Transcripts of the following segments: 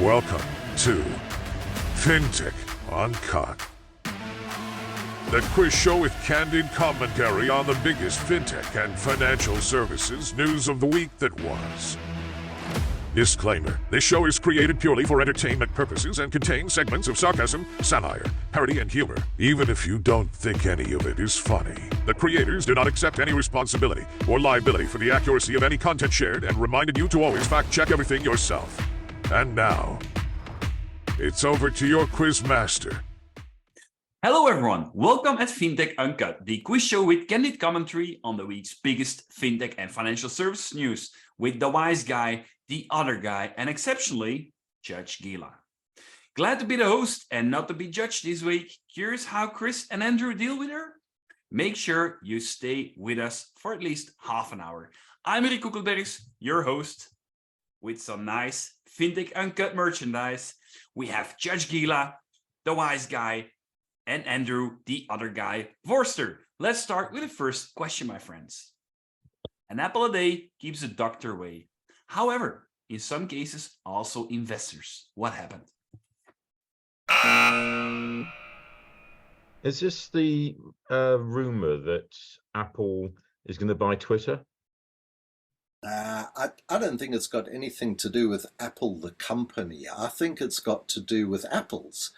Welcome to Fintech Uncut, the quiz show with candid commentary on the biggest fintech and financial services news of the week that was. Disclaimer: this show is created purely for entertainment purposes and contains segments of sarcasm, satire, parody, and humor. Even if you don't think any of it is funny, the creators do not accept any responsibility or liability for the accuracy of any content shared and reminded you to always fact-check everything yourself. And now, it's over to your quizmaster. Hello everyone, welcome at Fintech Uncut, the quiz show with candid commentary on the week's biggest fintech and financial services news, with the wise guy, the other guy, and exceptionally, Judge Ghela. Glad to be the host and not to be judged this week. Curious how Chris and Andrew deal with her? Make sure you stay with us for at least half an hour. I'm Rick Kukelbergs, your host, with some nice Fintech Uncut merchandise. We have Judge Ghela, the wise guy, and Andrew, the other guy, Vorster. Let's start with the first question, my friends. An apple a day keeps the doctor away. However, in some cases, also investors. What happened? Is this the rumor that Apple is going to buy Twitter? I don't think it's got anything to do with Apple, the company. I think it's got to do with apples.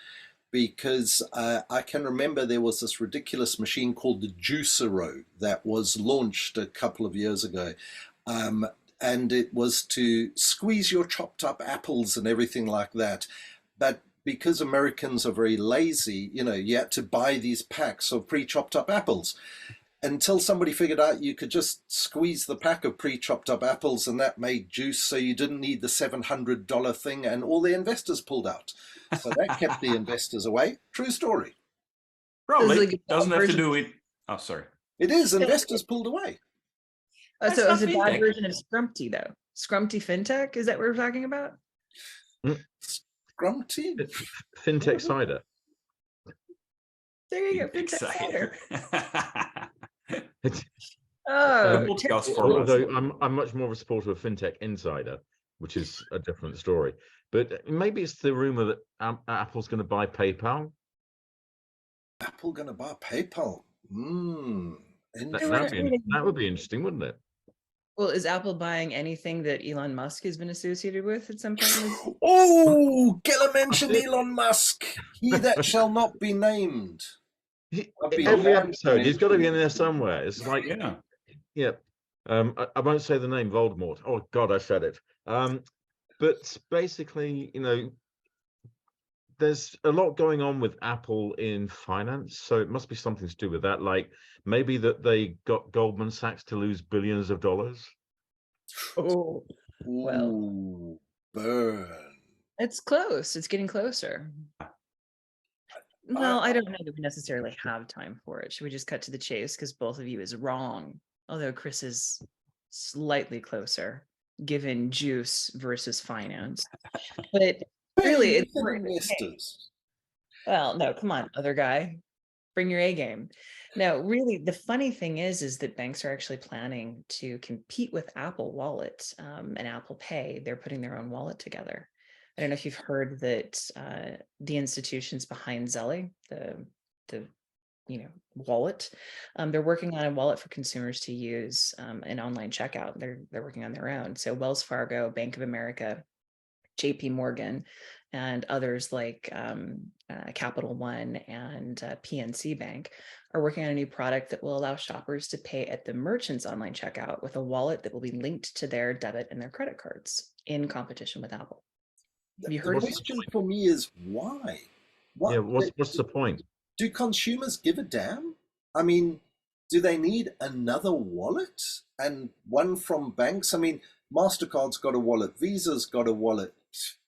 Because I can remember there was this ridiculous machine called the Juicero that was launched a couple of years ago. And it was to squeeze your chopped up apples and everything like that. But because Americans are very lazy, you had to buy these packs of pre-chopped up apples until somebody figured out you could just squeeze the pack of pre-chopped up apples and that made juice, so you didn't need the $700 thing, and all the investors pulled out. So that kept the investors away. True story. Probably like doesn't have to do with... Oh, sorry. It is. Investors pulled away. So it was a not bad fintech. version of Scrumpty, though. Scrumpty fintech, is that what we're talking about? Grumpy? Fintech cider. There you go, fintech cider. It's, Oh, Podcast format. although I'm much more of a supporter of Fintech Insider, which is a different story. But maybe it's the rumor that Apple's going to buy PayPal. Apple going to buy PayPal? That would be interesting, wouldn't it? well, is Apple buying anything that Elon Musk has been associated with at some point? Oh, Ghela mentioned Elon Musk. He that shall not be named. Every episode, he's got to be in there somewhere. It's like, Yeah. I won't say the name Voldemort. Oh God, I said it. But basically, there's a lot going on with Apple in finance, so it must be something to do with that. Like maybe that they got Goldman Sachs to lose billions of dollars. Oh, well, Ooh, burn. it's close. It's getting closer. Well, I don't know that we necessarily have time for it. Should we just cut to the chase? Because both of you is wrong. Although Chris is slightly closer, given juice versus finance. But really, it's investors. well, no, come on, other guy, bring your A game. No, really, the funny thing is that banks are actually planning to compete with Apple Wallet and Apple Pay. They're putting their own wallet together. I don't know if you've heard that the institutions behind Zelle, the wallet, they're working on a wallet for consumers to use an online checkout. They're working on their own. So Wells Fargo, Bank of America, JP Morgan, and others like Capital One and PNC Bank are working on a new product that will allow shoppers to pay at the merchant's online checkout with a wallet that will be linked to their debit and their credit cards in competition with Apple. Have you heard The of it? question for me is why? Yeah, what's the point? Do consumers give a damn? I mean, do they need another wallet and one from banks? I mean, MasterCard's got a wallet, Visa's got a wallet.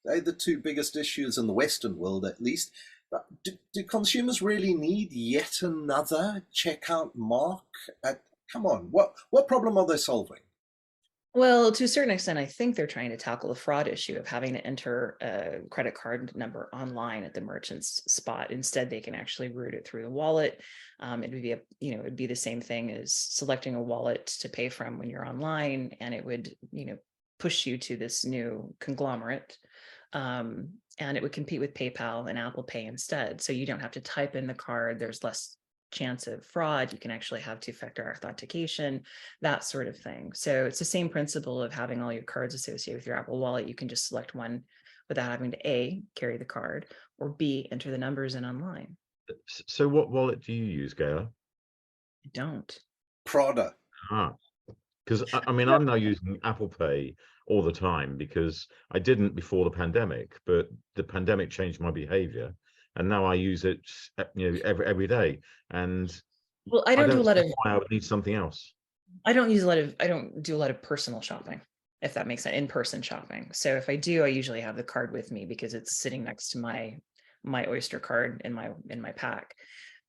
They're the two biggest issues in the Western world, at least. But do consumers really need yet another checkout mark? Come on, what problem are they solving? Well, to a certain extent, I think they're trying to tackle the fraud issue of having to enter a credit card number online at the merchant's spot. Instead, they can actually route it through the wallet. It would be it'd be the same thing as selecting a wallet to pay from when you're online, and it would, push you to this new conglomerate And it would compete with PayPal and Apple Pay instead. So you don't have to type in the card. There's less chance of fraud. You can actually have two-factor authentication, that sort of thing. So it's the same principle of having all your cards associated with your Apple Wallet. You can just select one without having to A, carry the card, or B, enter the numbers in online. So what wallet do you use, Ghela? I don't. Prada. Because I mean, I'm now using Apple Pay all the time because I didn't before the pandemic, but the pandemic changed my behavior, and now I use it, every day. And Well, I don't do a lot of. Why I would need something else. I don't do a lot of personal shopping, if that makes sense, in-person shopping. So if I do, I usually have the card with me because it's sitting next to my Oyster card in my pack.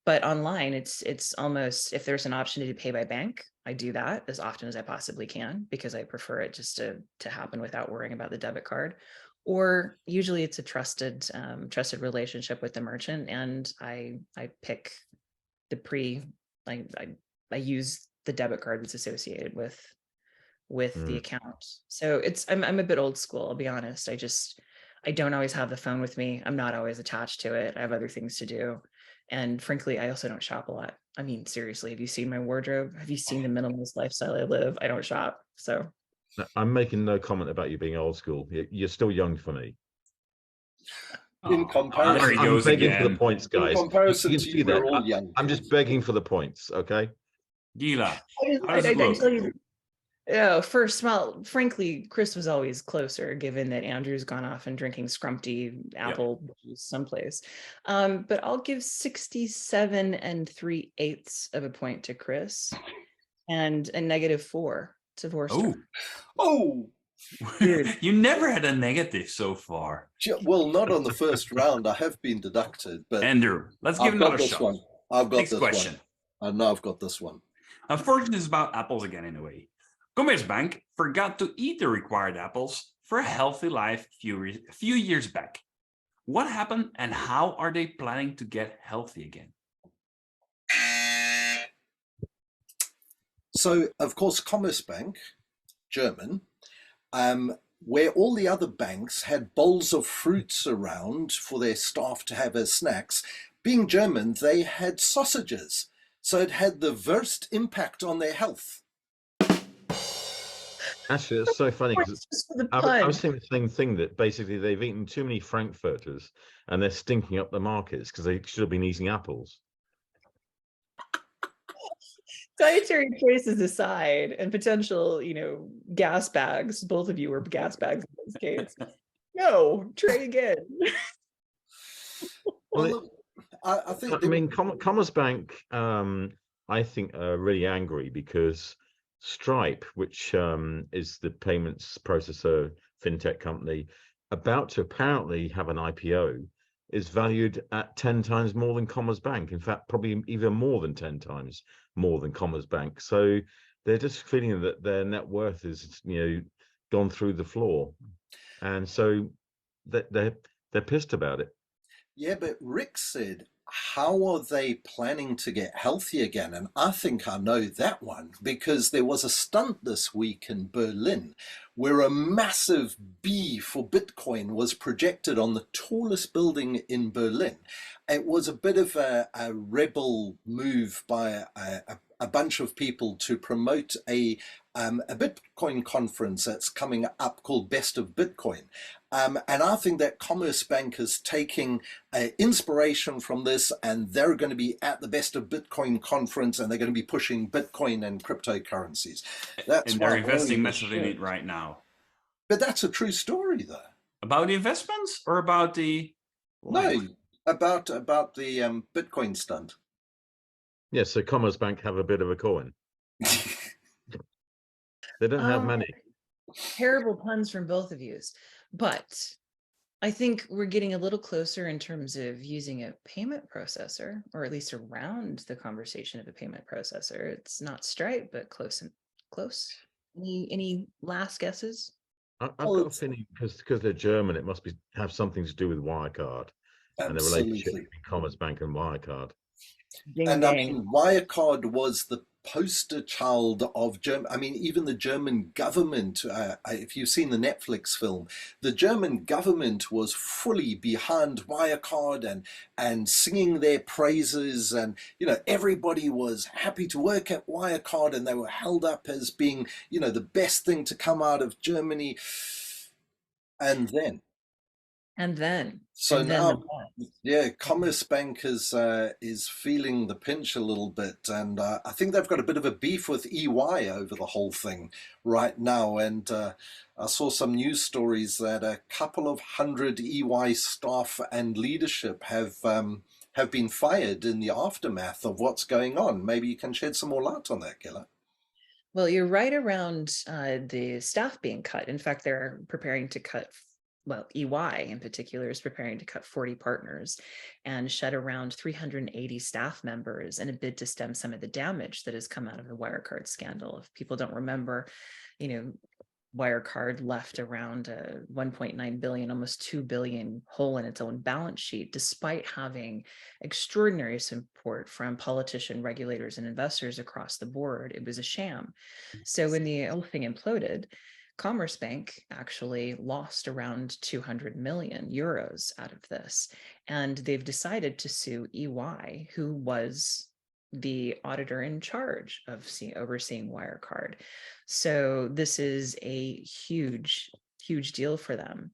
But online, it's almost, if there's an option to pay by bank, I do that as often as I possibly can because I prefer it just to happen without worrying about the debit card. Or usually it's a trusted relationship with the merchant, and I pick the I use the debit card that's associated with the account. So I'm a bit old school, I'll be honest. I don't always have the phone with me. I'm not always attached to it. I have other things to do. And frankly, I also don't shop a lot. I mean, seriously, have you seen my wardrobe? Have you seen the minimalist lifestyle I live? I don't shop. So I'm making no comment about you being old school. You're still young for me. In comparison, I'm begging for the points, guys. In comparison to you, we're all young. I'm just begging for the points, okay? Ghela, I tell you, well, frankly, Chris was always closer, given that Andrew's gone off and drinking scrumpty apple juice someplace. But I'll give 67 3/8 of a point to Chris, and a -4 to Vorster. Oh, Dude. You never had a negative so far. well, not on the first round. I have been deducted, but Andrew, let's give another shot. I've got Next this question. one. I know I've got this one. Unfortunately, it's about apples again in a way. Commerzbank forgot to eat the required apples for a healthy life a few years back. What happened and how are they planning to get healthy again? So, of course, Commerzbank, German, where all the other banks had bowls of fruits around for their staff to have as snacks, being German, they had sausages. So it had the worst impact on their health. Actually, it's so funny because I was thinking the same thing, that basically they've eaten too many Frankfurters and they're stinking up the markets because they should have been eating apples. Dietary choices aside, and potential, gas bags. Both of you were gas bags in this case. No, try again. Well, I think. I mean, Commerzbank, I think, are really angry because Stripe, which is the payments processor fintech company, about to apparently have an IPO, is valued at 10 times more than Commerzbank. In fact, probably even more than 10 times more than Commerzbank. So they're just feeling that their net worth is, gone through the floor, and so they're pissed about it. Yeah, but Rick said, how are they planning to get healthy again? And I think I know that one, because there was a stunt this week in Berlin where a massive B for Bitcoin was projected on the tallest building in Berlin. It was a bit of a rebel move by a bunch of people to promote a Bitcoin conference that's coming up called Best of Bitcoin. And I think that Commerzbank is taking inspiration from this, and they're going to be at the Best of Bitcoin conference, and they're going to be pushing Bitcoin and cryptocurrencies. And they're investing massively in it right now. But that's a true story, though. About the investments or about the... No, about the Bitcoin stunt. Yeah, so Commerzbank have a bit of a coin. They don't have many. Terrible puns from both of you. But I think we're getting a little closer in terms of using a payment processor, or at least around the conversation of a payment processor. It's not Stripe, but close. Any last guesses? I've got a feeling because they're German, it must have something to do with Wirecard. And the relationship between Commerzbank and Wirecard. And I mean, Wirecard was the poster child of German. I mean, even the German government, if you've seen the Netflix film, the German government was fully behind Wirecard and singing their praises. And, you know, everybody was happy to work at Wirecard, and they were held up as being, you know, the best thing to come out of Germany. And then. So and then now, yeah, Commerzbank is feeling the pinch a little bit, and I think they've got a bit of a beef with EY over the whole thing right now. And I saw some news stories that a couple of hundred EY staff and leadership have been fired in the aftermath of what's going on. Maybe you can shed some more light on that, Ghela. Well, you're right around the staff being cut. In fact, they're preparing to cut. Well, EY in particular is preparing to cut 40 partners and shed around 380 staff members in a bid to stem some of the damage that has come out of the Wirecard scandal. If people don't remember, you know, Wirecard left around a 1.9 billion, almost 2 billion hole in its own balance sheet, despite having extraordinary support from politicians, regulators, and investors across the board. It was a sham. So when the whole thing imploded, Commerzbank actually lost around 200 million euros out of this, and they've decided to sue EY, who was the auditor in charge of overseeing Wirecard. So this is a huge deal for them.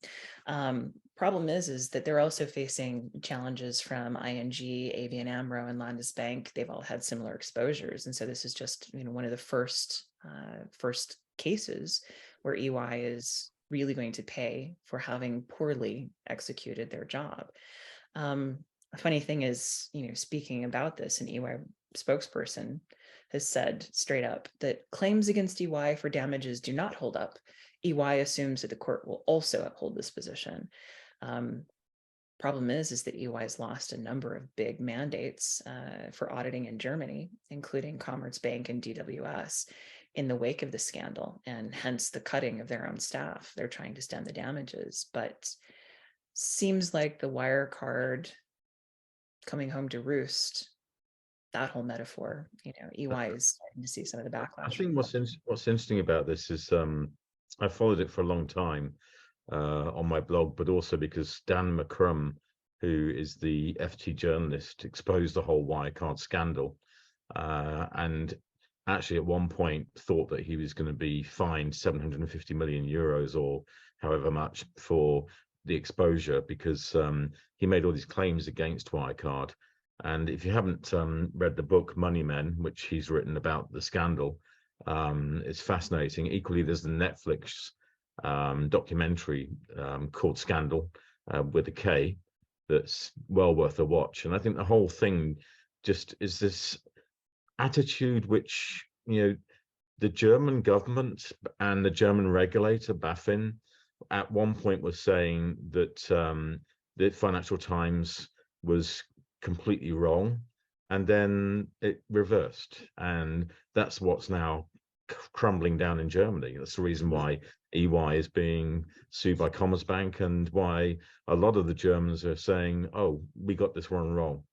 Problem is that they're also facing challenges from ING, ABN AMRO, and Landesbank. They've all had similar exposures, and so this is just, you know, one of the first cases where EY is really going to pay for having poorly executed their job. A funny thing is, you know, speaking about this, an EY spokesperson has said straight up that claims against EY for damages do not hold up. EY assumes that the court will also uphold this position. Problem is that EY has lost a number of big mandates for auditing in Germany, including Commerzbank and DWS, in the wake of the scandal, and hence the cutting of their own staff. They're trying to stem the damages, but seems like the Wirecard coming home to roost, that whole metaphor, you know, EY is starting to see some of the backlash. I think what's interesting about this is I followed it for a long time on my blog, but also because Dan McCrum, who is the FT journalist, exposed the whole Wirecard scandal, and actually at one point thought that he was going to be fined 750 million euros or however much for the exposure, because he made all these claims against Wirecard. And if you haven't read the book Money Men, which he's written about the scandal, it's fascinating. Equally, there's the Netflix documentary called Scandal with a K that's well worth a watch. And I think the whole thing just is this attitude which, you know, the German government and the German regulator BaFin at one point was saying that the Financial Times was completely wrong, and then it reversed, and that's what's now crumbling down in Germany. That's the reason why EY is being sued by Commerzbank, and why a lot of the Germans are saying, oh, we got this one wrong.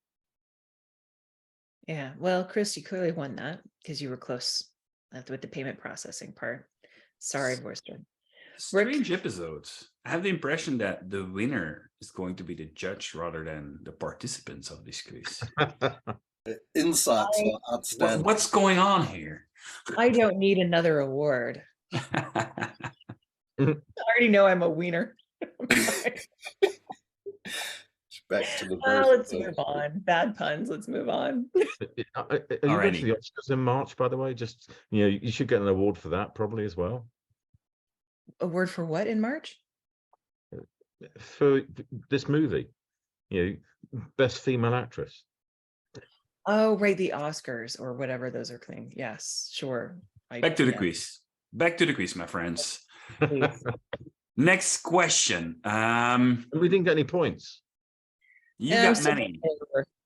Yeah, well, Chris, you clearly won that because you were close with the payment processing part. Sorry, Worcester. Strange episodes. I have the impression that the winner is going to be the judge rather than the participants of this quiz. Insights are outstanding. What's going on here? I don't need another award. I already know I'm a wiener. Back to the let's move on. Bad puns. Let's move on. Are you going to the Oscars in March, by the way? Just, you know, you should get an award for that probably as well. Award for what in March? For this movie, you know, best female actress. Oh, right, the Oscars or whatever those are things. Yes, sure. Back to the quiz. Back to the quiz, my friends. Next question. We didn't get any points. You got many.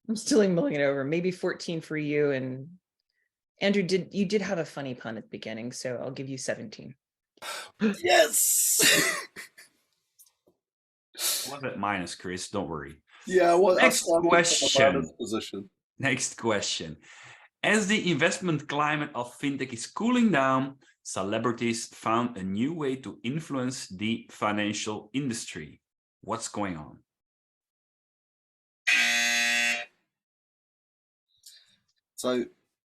I'm still mulling it over. Maybe 14 for you. And Andrew, you did have a funny pun at the beginning, so I'll give you 17. Yes. One bit minus, Chris. Don't worry. Yeah. Well, next question. Position. Next question. As the investment climate of fintech is cooling down, celebrities found a new way to influence the financial industry. What's going on? So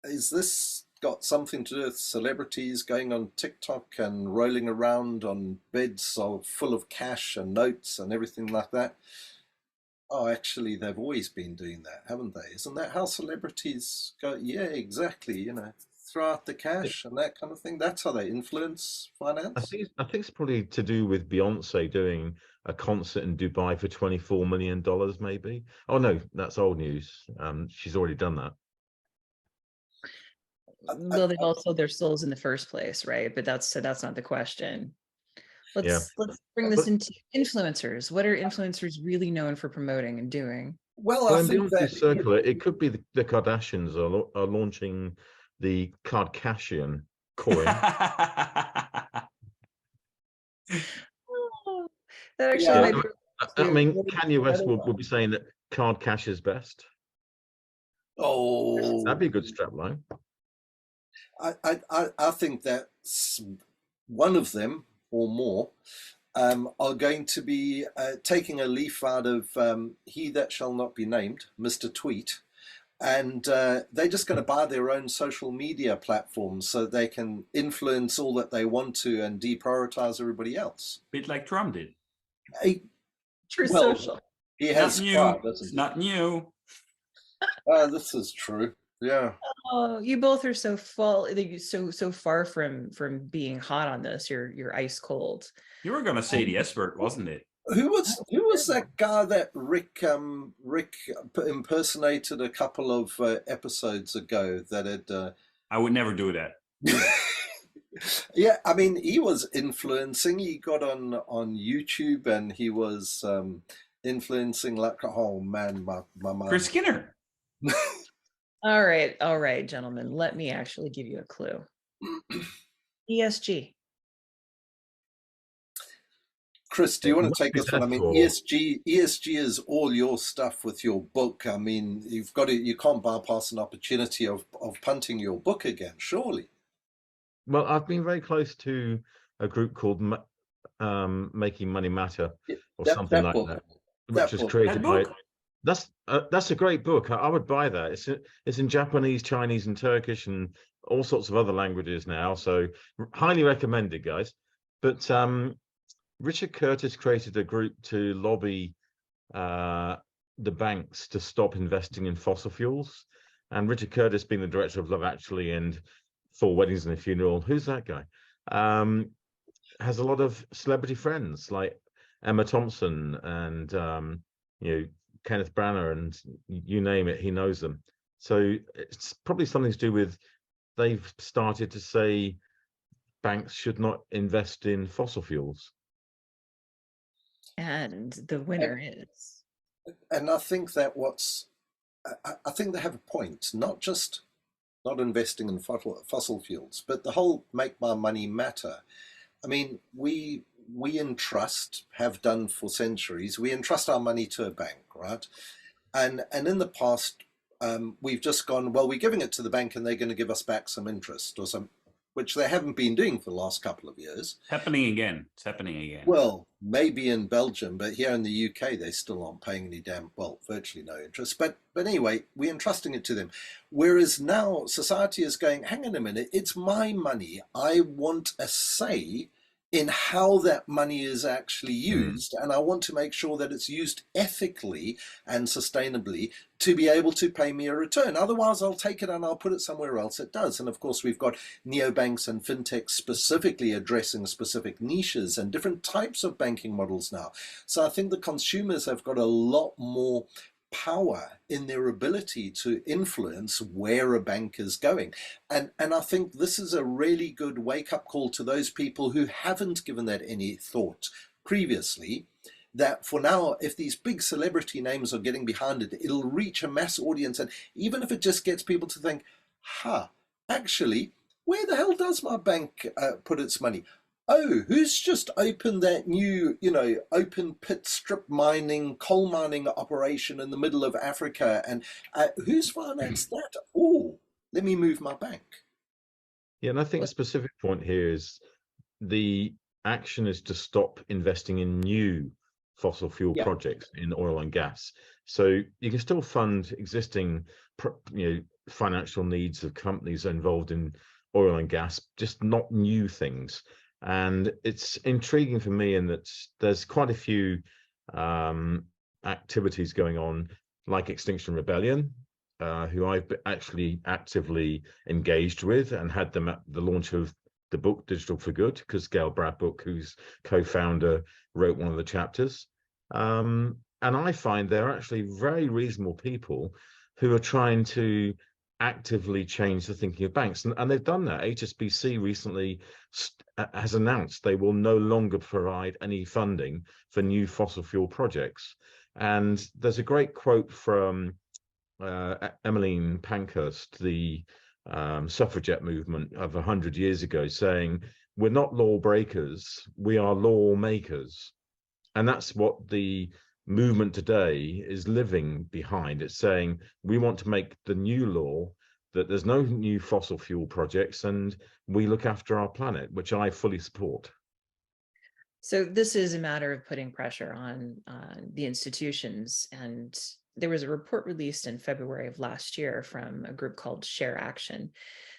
is this got something to do with celebrities going on TikTok and rolling around on beds full of cash and notes and everything like that? Oh, actually, they've always been doing that, haven't they? Isn't that how celebrities go? Yeah, exactly. Throw out the cash and that kind of thing. That's how they influence finance. I think it's probably to do with Beyonce doing a concert in Dubai for $24 million, maybe. Oh no, that's old news. She's already done that. Well, they've all sold their souls in the first place, right? But that's not the question. Let's bring this into influencers. What are influencers really known for promoting and doing? Well, Well, I in think that Beyonce's circle, it could be the Kardashians are launching the Kardashian coin. Oh, that actually Yeah. might be. I mean, Kanye West will be saying that card cash is best. Oh, That'd be a good strapline. I think that's one of them or more are going to be taking a leaf out of He That Shall Not Be Named, Mr. Tweet, and they're just going to buy their own social media platforms so they can influence all that they want to and deprioritize everybody else. Bit like Trump did. True Well, Social. He has Not tried, new. doesn't he? Not new. This is true. Yeah. Oh, you both are so full. So far from being hot on this. You're ice cold. You were gonna say the S word, wasn't it? Who was that guy that Rick impersonated a couple of episodes ago that had I would never do that. Yeah, I mean, he was influencing. He got on YouTube and he was influencing like, oh man, my mind. Chris Skinner. All right, gentlemen. Let me actually give you a clue. ESG. Chris, do you want to take this one? I mean, Or- ESG is all your stuff with your book. I mean, you can't bypass an opportunity of punting your book again, surely. Well, I've been very close to a group called Making Money Matter or something like book. that, That which was book. created by. book? That's a great book. I would buy that. It's in Japanese, Chinese, and Turkish, and all sorts of other languages now. So highly recommended, guys. But Richard Curtis created a group to lobby the banks to stop investing in fossil fuels. And Richard Curtis, being the director of Love Actually and Four Weddings and a Funeral, who's that guy? Has a lot of celebrity friends like Emma Thompson and Kenneth Branagh, and you name it, he knows them. So it's probably something to do with they've started to say banks should not invest in fossil fuels. And the winner is. And I think that I think they have a point, not just not investing in fossil fuels, but the whole make my money matter. I mean, we have done for centuries, we entrust our money to a bank, right? And in the past, we've just gone, well, we're giving it to the bank and they're going to give us back some interest or some, which they haven't been doing for the last couple of years. It's happening again. It's happening again. Well, maybe in Belgium, but here in the UK, they still aren't paying any virtually no interest. But anyway, we're entrusting it to them. Whereas now society is going, hang on a minute, it's my money. I want a say in how that money is actually used. And I want to make sure that it's used ethically and sustainably to be able to pay me a return. Otherwise, I'll take it and I'll put it somewhere else it does. And of course, we've got neobanks and fintechs specifically addressing specific niches and different types of banking models now. So I think the consumers have got a lot more power in their ability to influence where a bank is going. And I think this is a really good wake-up call to those people who haven't given that any thought previously, that for now, if these big celebrity names are getting behind it, it'll reach a mass audience. And even if it just gets people to think, actually, where the hell does my bank put its money? Oh, who's just opened that new, open pit strip mining, coal mining operation in the middle of Africa? And who's financed that? Oh, let me move my bank. Yeah, and I think the specific point here is the action is to stop investing in new fossil fuel Yeah. projects in oil and gas. So you can still fund existing, financial needs of companies involved in oil and gas, just not new things. And it's intriguing for me in that there's quite a few activities going on, like Extinction Rebellion, who I've actually actively engaged with and had them at the launch of the book Digital for Good, because Gail Bradbook, who's co-founder, wrote one of the chapters. And I find they're actually very reasonable people who are trying to actively change the thinking of banks. And they've done that. HSBC recently has announced they will no longer provide any funding for new fossil fuel projects. And there's a great quote from Emmeline Pankhurst, the suffragette movement of 100 years ago, saying, "We're not lawbreakers, we are lawmakers." And that's what the movement today is living behind. It's saying we want to make the new law that there's no new fossil fuel projects and we look after our planet, which I fully support. So this is a matter of putting pressure on the institutions. And there was a report released in February of last year from a group called Share Action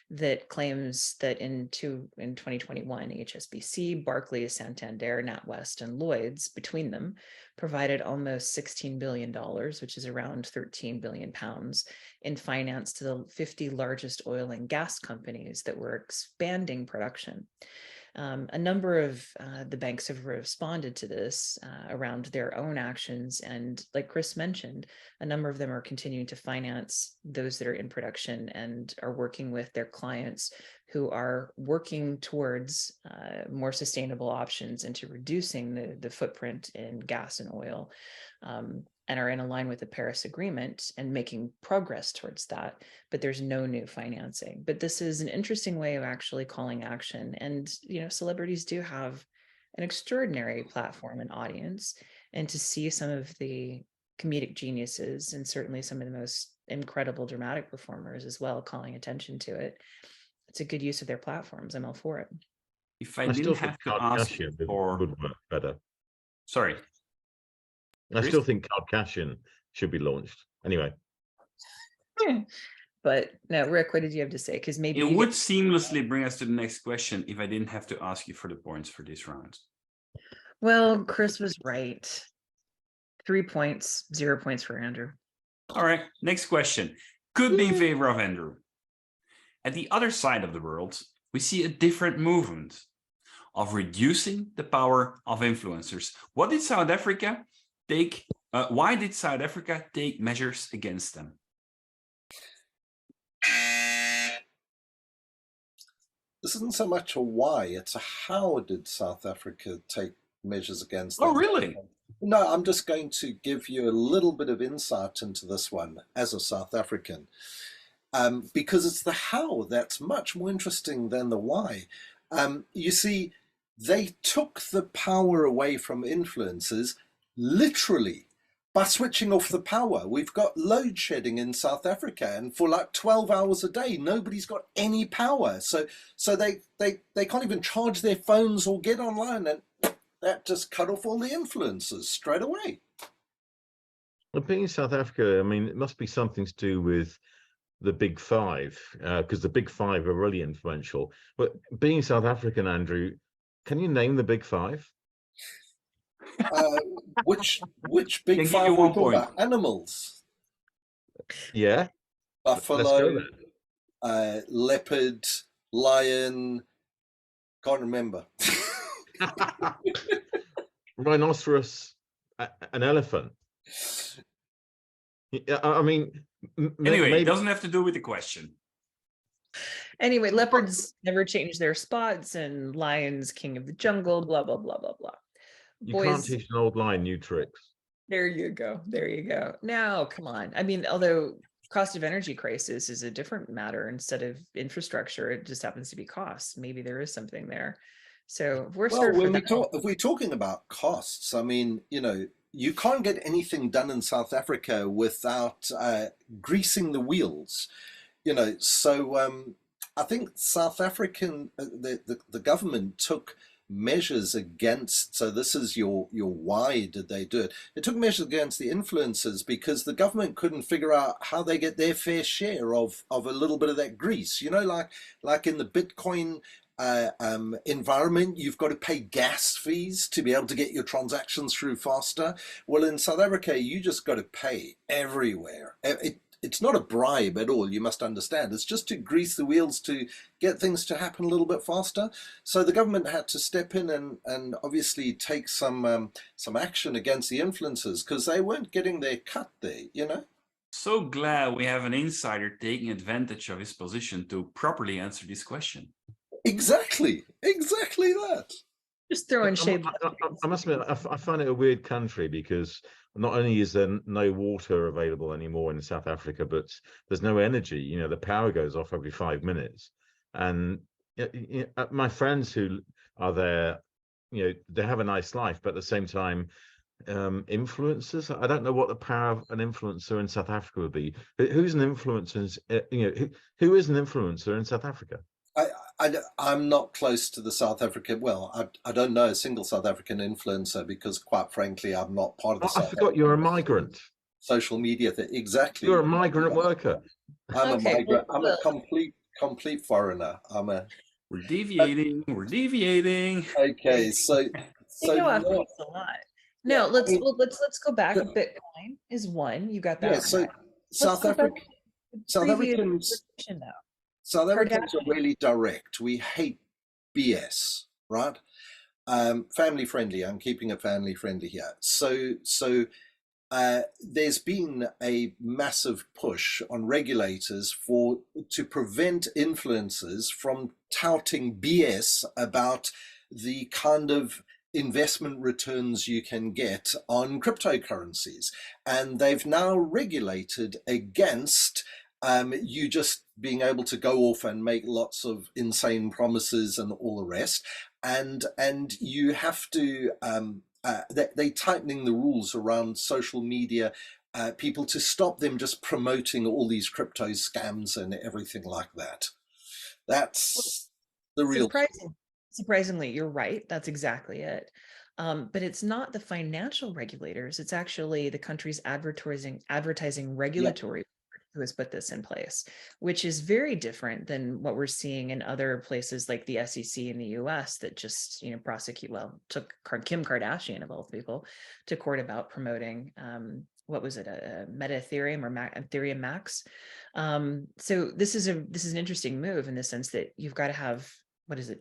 that claims that in 2021, HSBC, Barclays, Santander, NatWest, and Lloyds, between them, provided almost $16 billion, which is around 13 billion pounds, in finance to the 50 largest oil and gas companies that were expanding production. A number of the banks have responded to this around their own actions. And like Chris mentioned, a number of them are continuing to finance those that are in production and are working with their clients who are working towards more sustainable options into reducing the footprint in gas and oil, and are in line with the Paris Agreement and making progress towards that, but there's no new financing. But this is an interesting way of actually calling action. And, celebrities do have an extraordinary platform and audience, and to see some of the comedic geniuses and certainly some of the most incredible dramatic performers as well calling attention to it, it's a good use of their platforms. I'm all for it. If I still didn't think have to ask Kardashian for... would work better. Sorry. I still think Kardashian should be launched. Anyway. But no, Rick, what did you have to say? Because maybe it would seamlessly bring us to the next question if I didn't have to ask you for the points for this round. Well, Chris was right. 3 points, 0 points for Andrew. All right, next question. Could be in favor of Andrew. At the other side of the world, we see a different movement of reducing the power of influencers. What did South Africa take? Why did South Africa take measures against them? This isn't so much a why, it's a how did South Africa take measures against them. Oh, really? No, I'm just going to give you a little bit of insight into this one as a South African, because it's the how that's much more interesting than the why. You see, they took the power away from influencers literally by switching off the power. We've got load shedding in South Africa, and for like 12 hours a day, nobody's got any power. So they can't even charge their phones or get online, and that just cut off all the influencers straight away. Well, being in South Africa, I mean, it must be something to do with the Big Five, because the Big Five are really influential. But being South African, Andrew, can you name the Big Five? Which Big Five are we talking about? Animals. Yeah. Buffalo, leopard, lion, can't remember. Rhinoceros, an elephant. I mean, anyway, it doesn't have to do with the question. Anyway, leopards never change their spots, and lions king of the jungle, blah, blah, blah, blah, blah. You can't teach an old lion new tricks. There you go. There you go. Now, come on. I mean, although cost of energy crisis is a different matter instead of infrastructure, it just happens to be costs. Maybe there is something there. So if we're talking about costs, I mean, you can't get anything done in South Africa without greasing the wheels. So I think South African the government took measures against. So this is your why did they do it? It took measures against the influencers because the government couldn't figure out how they get their fair share of a little bit of that grease. Like in the Bitcoin environment, you've got to pay gas fees to be able to get your transactions through faster. Well, in South Africa, you just got to pay everywhere. It's not a bribe at all, you must understand. It's just to grease the wheels to get things to happen a little bit faster. So the government had to step in and obviously take some action against the influencers because they weren't getting their cut there. So glad we have an insider taking advantage of his position to properly answer this question. Exactly that. Just throwing shade. I must admit, I find it a weird country because not only is there no water available anymore in South Africa, but there's no energy. The power goes off every 5 minutes. And my friends who are there, they have a nice life, but at the same time, influencers. I don't know what the power of an influencer in South Africa would be. Who's an influencer? Who is an influencer in South Africa? I'm not close to the South African. Well, I don't know a single South African influencer because, quite frankly, I'm not part of the. I forgot you're a migrant. Social media thing, exactly. You're a migrant worker. I'm a migrant. I'm a complete foreigner. We're deviating. We're deviating. Okay, so a lot. No, let's go back. Bitcoin is one. You got that. Yeah. So South Africans. South Africans are really direct. We hate BS, right? Family friendly. I'm keeping it family friendly here. So there's been a massive push on regulators to prevent influencers from touting BS about the kind of investment returns you can get on cryptocurrencies, and they've now regulated against you just being able to go off and make lots of insane promises and all the rest, and you have to they're tightening the rules around social media people to stop them just promoting all these crypto scams and everything like that. That's the real. Surprisingly, you're right. That's exactly it. But it's not the financial regulators. It's actually the country's advertising regulatory who has put this in place, which is very different than what we're seeing in other places like the SEC in the US that just, took Kim Kardashian of all people to court about promoting, what was it, a Meta Ethereum or Ethereum Max. So this is an interesting move in the sense that you've got to have,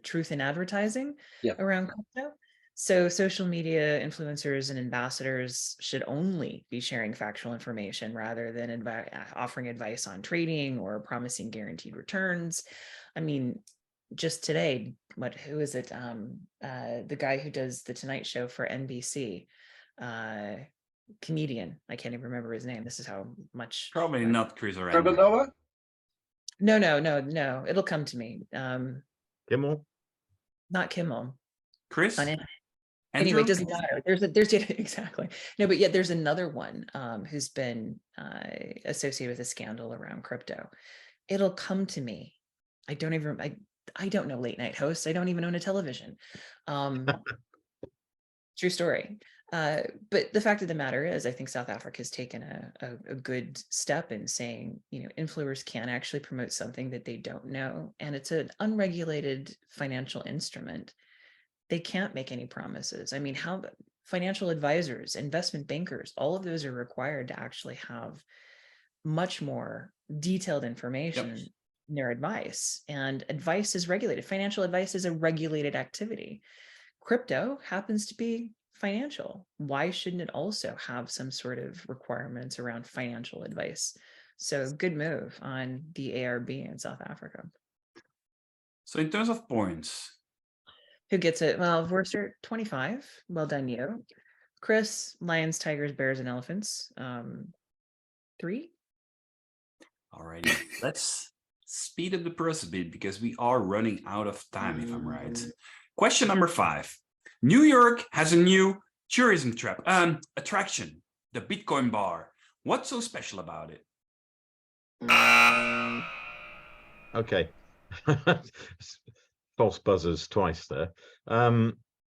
truth in advertising around crypto. So social media influencers and ambassadors should only be sharing factual information rather than offering advice on trading or promising guaranteed returns. I mean, just today, who is it? The guy who does the Tonight Show for NBC, comedian. I can't even remember his name. This is how much. Probably not Chris or Trevor Noah? No. It'll come to me. Kimmel? Not Kimmel. Chris? Anyway, it doesn't matter. There's exactly. No, but yet there's another one who's been associated with a scandal around crypto. It'll come to me. I don't know late night hosts. I don't even own a television. True story. But the fact of the matter is, I think South Africa has taken a good step in saying, influencers can actually promote something that they don't know. And it's an unregulated financial instrument. They can't make any promises. I mean, how financial advisors, investment bankers, all of those are required to actually have much more detailed information in their advice. And advice is regulated. Financial advice is a regulated activity. Crypto happens to be financial. Why shouldn't it also have some sort of requirements around financial advice? So good move on the ARB in South Africa. So in terms of points, who gets it? Well, Vorster, 25. Well done, you. Chris, lions, tigers, bears, and elephants. 3. Alrighty, let's speed up the process a bit because we are running out of time, if I'm right. Question number 5. New York has a new tourism attraction, the Bitcoin Bar. What's so special about it? Okay. False buzzers twice there.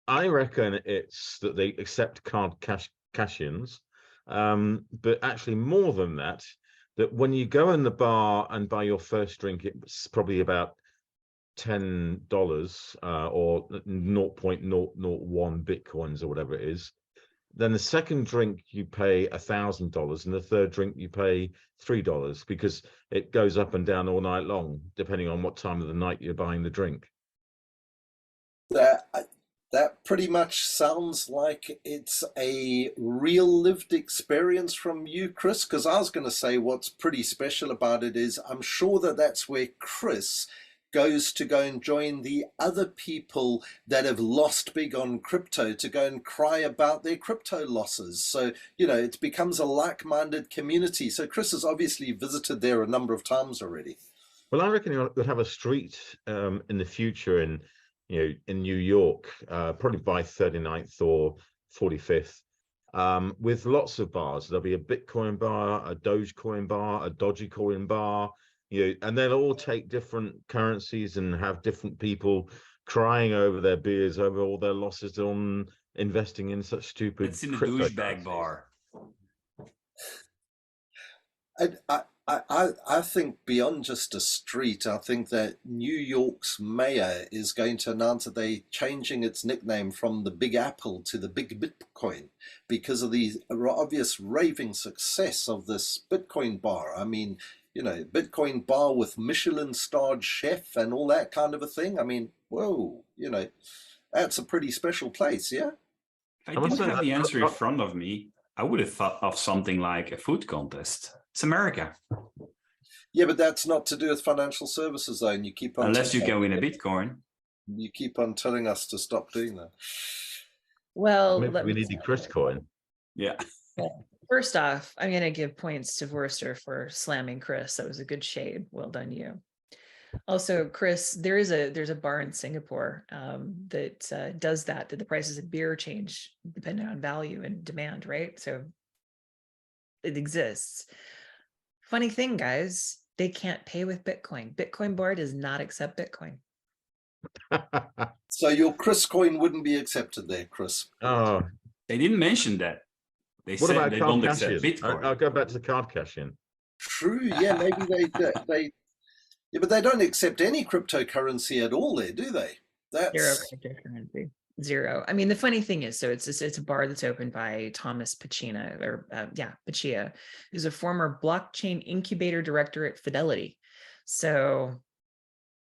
I reckon it's that they accept card cash-ins, but actually more than that, that when you go in the bar and buy your first drink, it's probably about $10 or 0.001 bitcoins or whatever it is. Then the second drink you pay $1,000, and the third drink you pay $3 because it goes up and down all night long, depending on what time of the night you're buying the drink. That pretty much sounds like it's a real lived experience from you, Chris, because I was going to say what's pretty special about it is I'm sure that that's where Chris goes to go and join the other people that have lost big on crypto to go and cry about their crypto losses. So, you know, it becomes a like-minded community. So Chris has obviously visited there a number of times already. Well, I reckon you'll have a street in the future in New York, probably by 39th or 45th, with lots of bars. There'll be a Bitcoin bar, a Dogecoin bar, a Dogecoin bar, and they'll all take different currencies and have different people crying over their beers over all their losses on investing in such stupid. It's in the douchebag bar. I think beyond just a street, I think that New York's mayor is going to announce that they're changing its nickname from the Big Apple to the Big Bitcoin because of the obvious raving success of this Bitcoin bar. I mean, Bitcoin bar with Michelin-starred chef and all that kind of a thing. I mean, whoa, that's a pretty special place, yeah? If I didn't have the answer in front of me, I would have thought of something like a food contest. It's America. Yeah, but that's not to do with financial services, though, and you keep on... Unless you go in a Bitcoin. You keep on telling us to stop doing that. Well, maybe we need the Chris coin. Yeah. First off, I'm going to give points to Vorster for slamming Chris. That was a good shade. Well done, you. Also, Chris, there's a bar in Singapore that does that the prices of beer change depending on value and demand, right? So it exists. Funny thing, guys, they can't pay with Bitcoin. Bitcoin bar does not accept Bitcoin. So your Chris coin wouldn't be accepted there, Chris. Oh, they didn't mention that. They what said about they card don't cash-in? accept Bitcoin. I'll go back to the card cash-in. True, yeah, maybe they yeah, but they don't accept any cryptocurrency at all there, do they? That's Zero cryptocurrency. Zero. I mean, the funny thing is, so it's a bar that's opened by Thomas Pacina, Paccia, who's a former blockchain incubator director at Fidelity. So,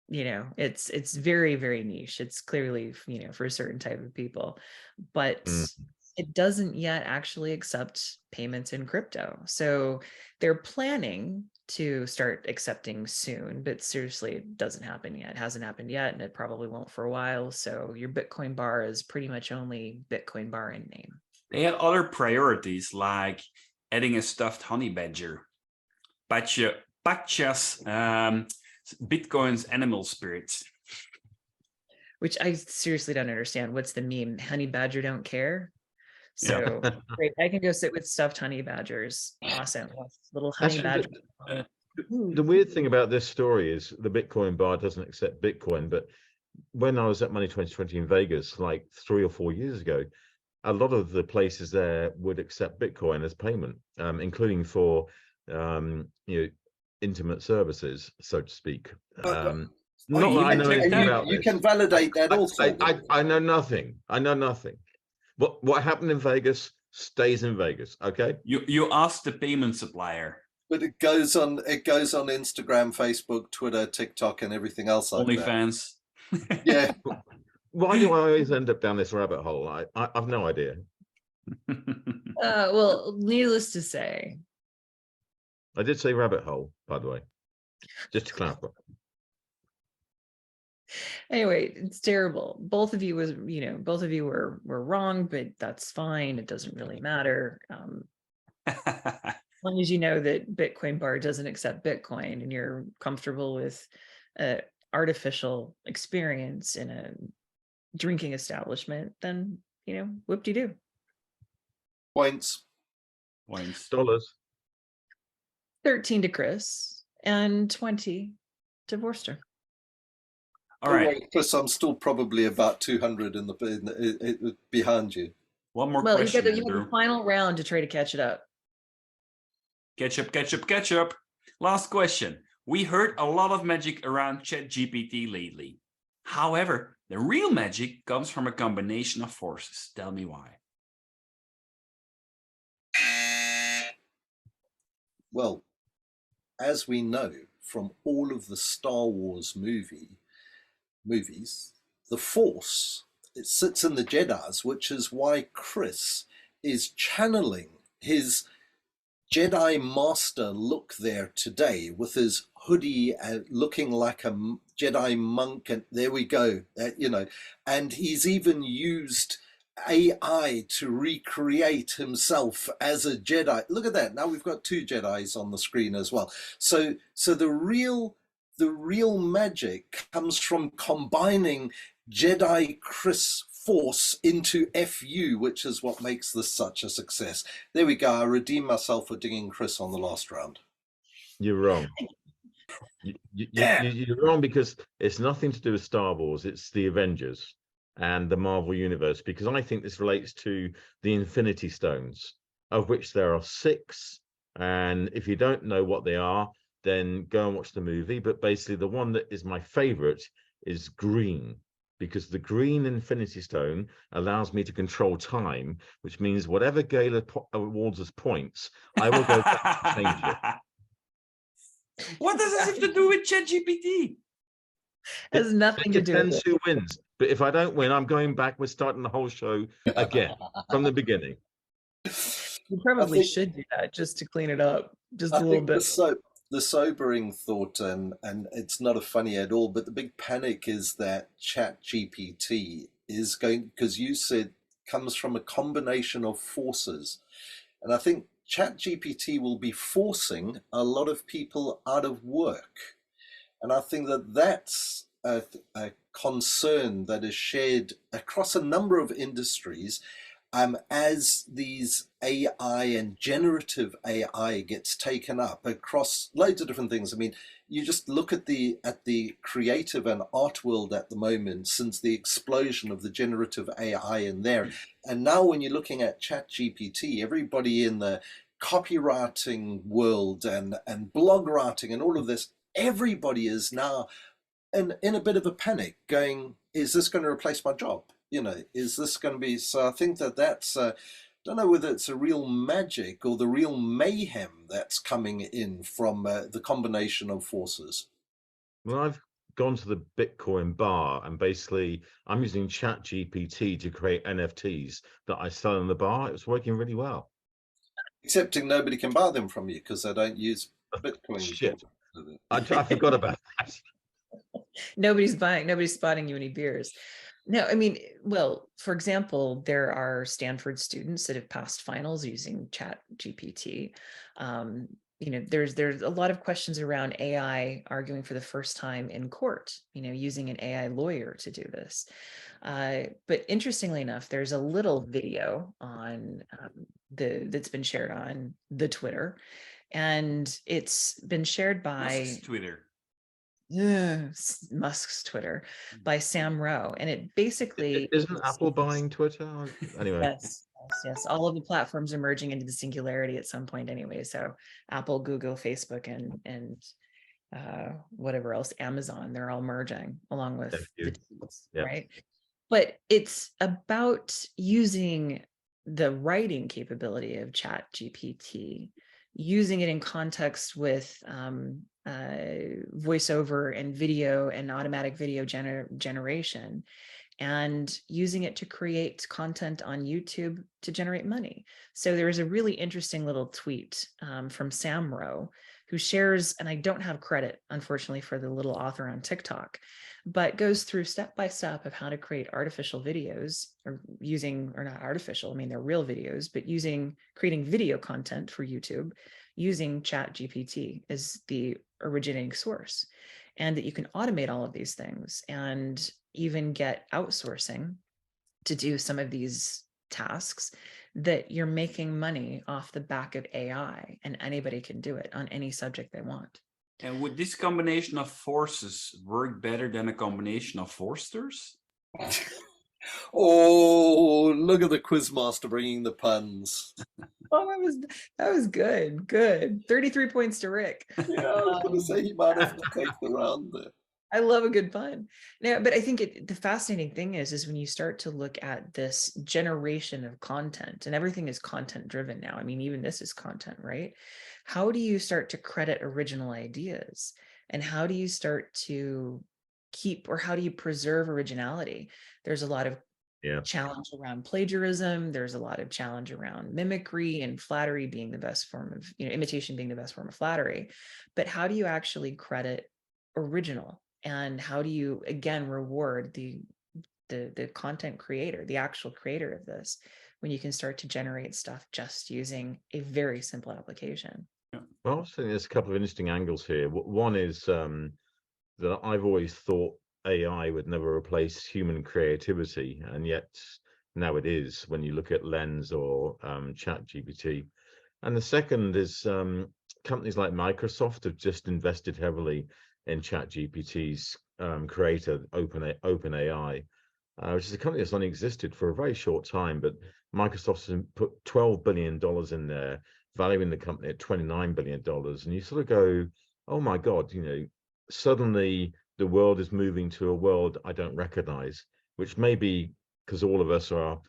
it's very, very niche. It's clearly, for a certain type of people, but it doesn't yet actually accept payments in crypto. So they're planning to start accepting soon, but seriously, it doesn't happen yet. It hasn't happened yet, and it probably won't for a while. So your Bitcoin bar is pretty much only Bitcoin bar in name. They had other priorities like adding a stuffed honey badger, Paccia's Bitcoin's animal spirits. Which I seriously don't understand. What's the meme? Honey badger don't care. So great, I can go sit with stuffed honey badgers. Awesome, little honey badger. The weird thing about this story is the Bitcoin bar doesn't accept Bitcoin. But when I was at Money 2020 in Vegas, like 3 or 4 years ago, a lot of the places there would accept Bitcoin as payment, including for intimate services, so to speak. you can validate that also. I know nothing. What happened in Vegas stays in Vegas. Okay. You ask the payment supplier. But it goes on Instagram, Facebook, Twitter, TikTok, and everything else like OnlyFans. that. Yeah. Why do I always end up down this rabbit hole? I've no idea. Well, needless to say, I did say rabbit hole, by the way, just to clarify. Anyway, it's terrible. Both of you were wrong, but that's fine. It doesn't really matter. As long as you know that Bitcoin bar doesn't accept Bitcoin and you're comfortable with artificial experience in a drinking establishment, then, whoop-de-doo. Points. Dollars. 13 to Chris and 20 Divorced her. All Oh, right. well, Chris, I'm still probably about 200 behind you. One more Well, question, you have Andrew. the final round to try to catch it up. Catch up. Last question. We heard a lot of magic around ChatGPT lately. However, the real magic comes from a combination of forces. Tell me why. Well, as we know from all of the Star Wars movies, the Force, it sits in the Jedis, which is why Chris is channeling his Jedi Master look there today with his hoodie looking like a Jedi monk. And there we go, and he's even used AI to recreate himself as a Jedi. Look at that. Now we've got two Jedis on the screen as well. So the real magic comes from combining Jedi Chris Force into FU, which is what makes this such a success. There we go. I redeem myself for dinging Chris on the last round. You're wrong. You're wrong, because it's nothing to do with Star Wars. It's the Avengers and the Marvel Universe, because I think this relates to the Infinity Stones, of which there are 6. And if you don't know what they are, then go and watch the movie. But basically, the one that is my favorite is green, because the green Infinity Stone allows me to control time, which means whatever Ghela awards us points, I will go back and change it. What does this have to do with ChatGPT? It has nothing to do with Depends it. who wins. But if I don't win, I'm going back. We're starting the whole show again from the beginning. You probably think- should do that just to clean it up just I a little think bit. the sobering thought, and it's not a funny at all, but the big panic is that ChatGPT is going, because you said, comes from a combination of forces. And I think ChatGPT will be forcing a lot of people out of work. And I think that that's a concern that is shared across a number of industries, as these AI and generative AI gets taken up across loads of different things. I mean, you just look at the creative and art world at the moment, since the explosion of the generative AI in there. And now when you're looking at ChatGPT, everybody in the copywriting world and blog writing and all of this, everybody is now in a bit of a panic, going, is this going to replace my job? Is this going to be? So I think that's, don't know whether it's a real magic or the real mayhem that's coming in from the combination of forces. Well, I've gone to the Bitcoin bar, and basically I'm using ChatGPT to create NFTs that I sell in the bar. It's working really well. Excepting nobody can buy them from you because they don't use Bitcoin. Shit. I forgot about that. Nobody's spotting you any beers. No, I mean, well, for example, there are Stanford students that have passed finals using ChatGPT. There's a lot of questions around AI arguing for the first time in court, using an AI lawyer to do this. But interestingly enough, there's a little video on that's been shared on the Twitter, and it's been shared by Musk's Twitter by Sam Rowe, and it basically isn't Apple buying Twitter anyway. Yes, all of the platforms are merging into the singularity at some point anyway. So Apple, Google, Facebook, and whatever else, Amazon, they're all merging along with the tools, right? But it's about using the writing capability of ChatGPT, using it in context with voiceover and video and automatic video generation, and using it to create content on YouTube to generate money. So there is a really interesting little tweet from Sam Rowe, who shares, and I don't have credit, unfortunately, for the little author on TikTok, but goes through step by step of how to create artificial videos, or not artificial, I mean, they're real videos, but creating video content for YouTube using ChatGPT as the originating source, and that you can automate all of these things and even get outsourcing to do some of these tasks, that you're making money off the back of AI, and anybody can do it on any subject they want. And would this combination of forces work better than a combination of Forsters? Oh, look at the quizmaster bringing the puns. Oh, that was good. Good. 33 points to Rick. Yeah, I was going to say he might have to take the round there. I love a good pun. Now, but I think the fascinating thing is when you start to look at this generation of content, and everything is content driven now. I mean, even this is content, right? How do you start to credit original ideas? And how do you start to keep, or how do you preserve originality? There's a lot of challenge around plagiarism. There's a lot of challenge around mimicry and flattery being the best form of, imitation being the best form of flattery. But how do you actually credit original? And how do you, again, reward the content creator, the actual creator of this, when you can start to generate stuff just using a very simple application? Well, I think there's a couple of interesting angles here. One is that I've always thought AI would never replace human creativity, and yet now it is when you look at Lens or ChatGPT. And the second is companies like Microsoft have just invested heavily in ChatGPT's creator, OpenAI, which is a company that's only existed for a very short time, but Microsoft's put $12 billion in there, valuing the company at $29 billion. And you sort of go, oh my God, suddenly the world is moving to a world I don't recognize, which may be because all of us are,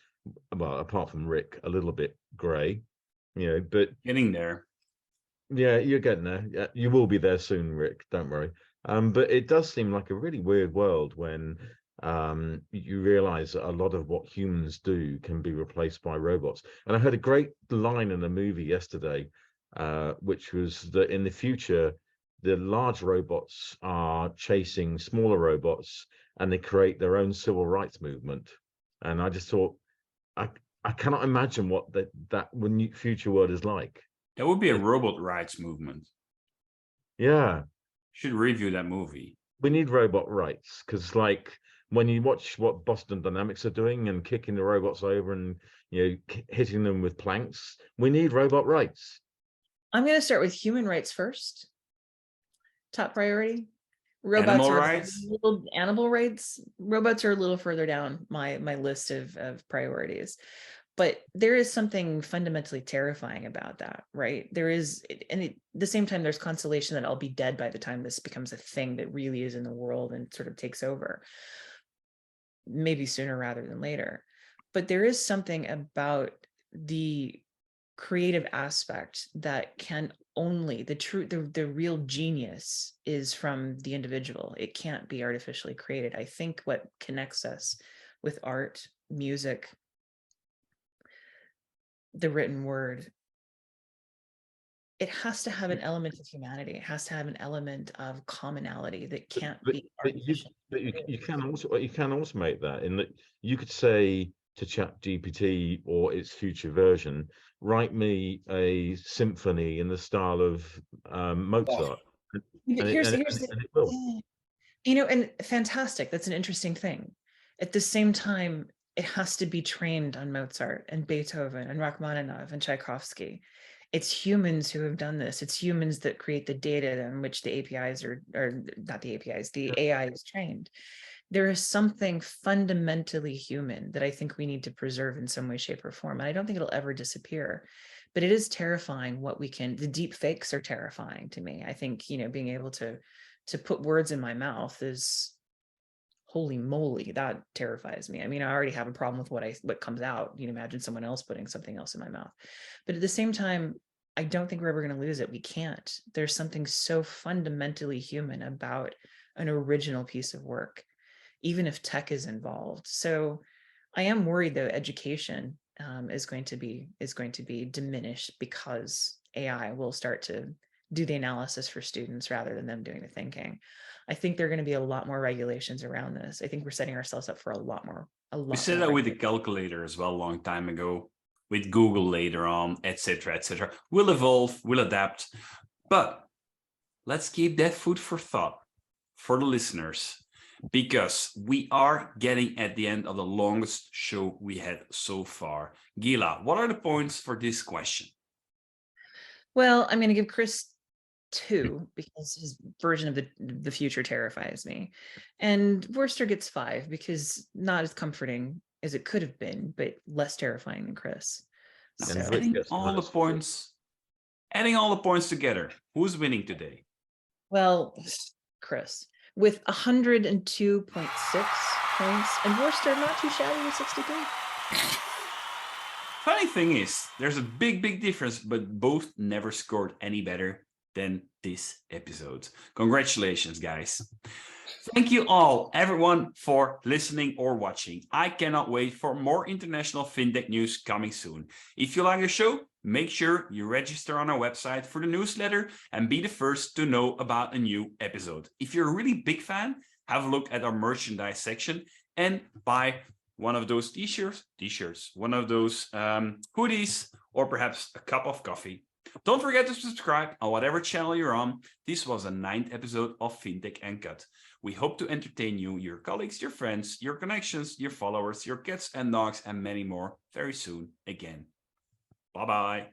well, apart from Rick, a little bit gray, but getting there. Yeah, you're getting there. Yeah, you will be there soon, Rick. Don't worry. But it does seem like a really weird world when you realize that a lot of what humans do can be replaced by robots. And I heard a great line in a movie yesterday, which was that in the future, the large robots are chasing smaller robots and they create their own civil rights movement. And I just thought, I cannot imagine what that future world is like. That would be a robot rights movement. Yeah. Should review that movie. We need robot rights because, like, when you watch what Boston Dynamics are doing and kicking the robots over and, hitting them with planks, we need robot rights. I'm going to start with human rights first. Top priority. Robots Animal are rights? Animal rights. Robots are a little further down my list of priorities. But there is something fundamentally terrifying about that, right? There is, and at the same time, there's consolation that I'll be dead by the time this becomes a thing that really is in the world and sort of takes over. Maybe sooner rather than later. But there is something about the creative aspect that can only, the real genius is from the individual. It can't be artificially created. I think what connects us with art, music, the written word, it has to have an element of humanity. It has to have an element of commonality that can't be artificial. But you can automate that in that you could say to ChatGPT or its future version, write me a symphony in the style of Mozart. And fantastic. That's an interesting thing. At the same time, it has to be trained on Mozart and Beethoven and Rachmaninoff and Tchaikovsky. It's humans who have done this. It's humans that create the data on which the APIs or not the APIs, the AI is trained. There is something fundamentally human that I think we need to preserve in some way, shape, or form. And I don't think it'll ever disappear. But it is terrifying what we can, the deep fakes are terrifying to me. I think, being able to put words in my mouth is, holy moly, that terrifies me. I mean, I already have a problem with what comes out. Imagine someone else putting something else in my mouth. But at the same time, I don't think we're ever going to lose it. We can't. There's something so fundamentally human about an original piece of work, even if tech is involved. So I am worried though education is going to be diminished because AI will start to do the analysis for students rather than them doing the thinking. I think there are going to be a lot more regulations around this. I think we're setting ourselves up for a lot more. We said that with the calculator as well a long time ago, with Google later on, etc., etc. We'll evolve, we'll adapt, but let's keep that food for thought for the listeners, because we are getting at the end of the longest show we had so far. Ghela, what are the points for this question? Well, I'm going to give Chris 2 because his version of the future terrifies me. And Worcester gets 5 because not as comforting as it could have been, but less terrifying than Chris. And So Rick Adding gets all the -3. points, adding all the points together, who's winning today? well, Chris with 102.6 points, and Worcester not too shabby with 63. Funny thing is, there's a big difference, but both never scored any better than this episode. Congratulations, guys. Thank you all, everyone, for listening or watching. I cannot wait for more international fintech news coming soon. If you like the show, make sure you register on our website for the newsletter and be the first to know about a new episode. If you're a really big fan, have a look at our merchandise section and buy one of those t-shirts, one of those hoodies, or perhaps a cup of coffee. Don't forget to subscribe on whatever channel you're on. This was the 9th episode of Fintech Uncut. We hope to entertain you, your colleagues, your friends, your connections, your followers, your cats and dogs, and many more very soon again. Bye-bye.